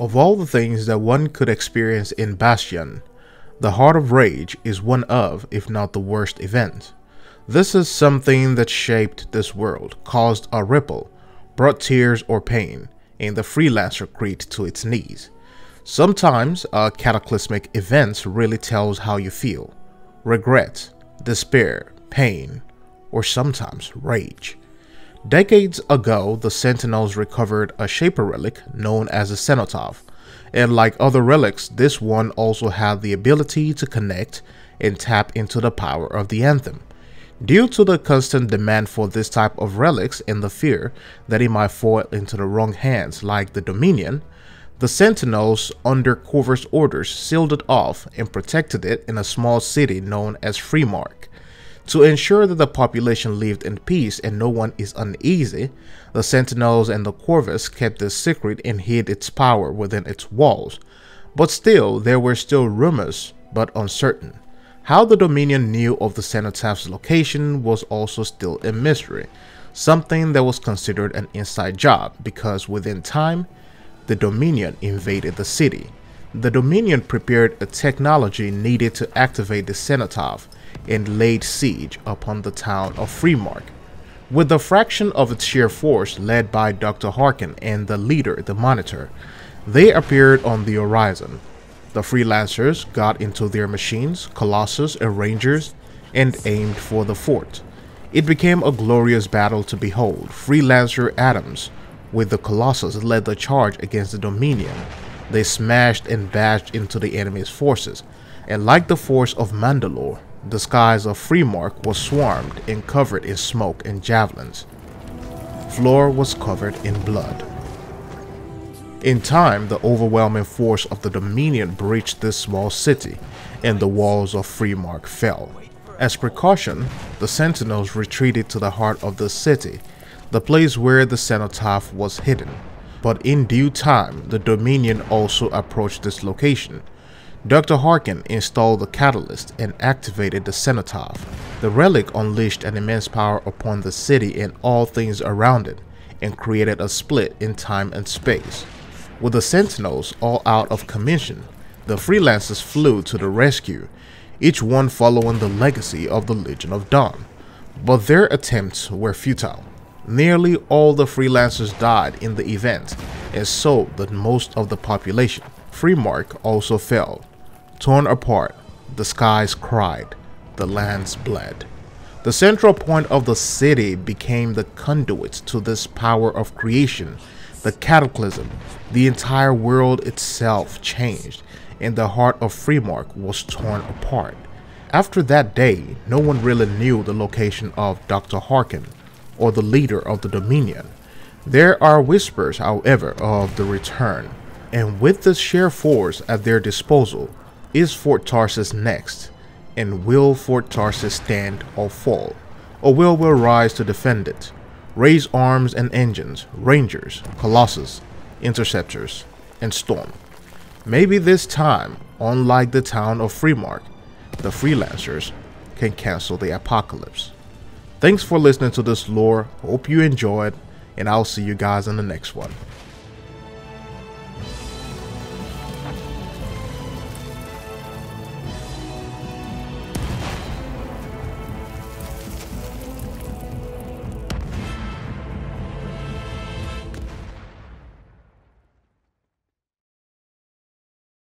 Of all the things that one could experience in Bastion, the Heart of Rage is one of, if not the worst event. This is something that shaped this world, caused a ripple, brought tears or pain, and the freelancer creaked to its knees. Sometimes a cataclysmic event really tells how you feel. Regret, despair, pain, or sometimes rage. Decades ago, the Sentinels recovered a Shaper relic known as a Cenotaph, and like other relics, this one also had the ability to connect and tap into the power of the Anthem. Due to the constant demand for this type of relics and the fear that it might fall into the wrong hands like the Dominion, the Sentinels, under Corvus' orders, sealed it off and protected it in a small city known as Freemark. To ensure that the population lived in peace and no one is uneasy, the Sentinels and the Corvus kept this secret and hid its power within its walls. But still, there were still rumors, but uncertain. How the Dominion knew of the Cenotaph's location was also still a mystery, something that was considered an inside job because within time, the Dominion invaded the city. The Dominion prepared a technology needed to activate the Cenotaph and laid siege upon the town of Freemark. With the fraction of its sheer force led by Dr. Harkin and the leader, the Monitor, they appeared on the horizon. The freelancers got into their machines, Colossus and Rangers, and aimed for the fort. It became a glorious battle to behold. Freelancer Adams with the Colossus led the charge against the Dominion. They smashed and bashed into the enemy's forces, and like the force of Mandalore, the skies of Freemark was swarmed and covered in smoke and javelins. Floor was covered in blood. In time, the overwhelming force of the Dominion breached this small city, and the walls of Freemark fell. As precaution, the Sentinels retreated to the heart of the city, the place where the Cenotaph was hidden. But in due time, the Dominion also approached this location. Dr. Harkin installed the catalyst and activated the Cenotaph. The relic unleashed an immense power upon the city and all things around it, and created a split in time and space. With the Sentinels all out of commission, the freelancers flew to the rescue, each one following the legacy of the Legion of Dawn. But their attempts were futile. Nearly all the freelancers died in the event, and so did most of the population. Freemark also fell. Torn apart, the skies cried, the lands bled. The central point of the city became the conduit to this power of creation, the cataclysm. The entire world itself changed, and the heart of Freemark was torn apart. After that day, no one really knew the location of Dr. Harkin, or the leader of the Dominion. There are whispers, however, of the return, and with this sheer force at their disposal, is Fort Tarsis next? And will Fort Tarsis stand or fall? Or will we rise to defend it? Raise arms and engines, Rangers, Colossus, Interceptors, and Storm. Maybe this time, unlike the town of Freemark, the freelancers can cancel the apocalypse. Thanks for listening to this lore, hope you enjoyed, and I'll see you guys in the next one.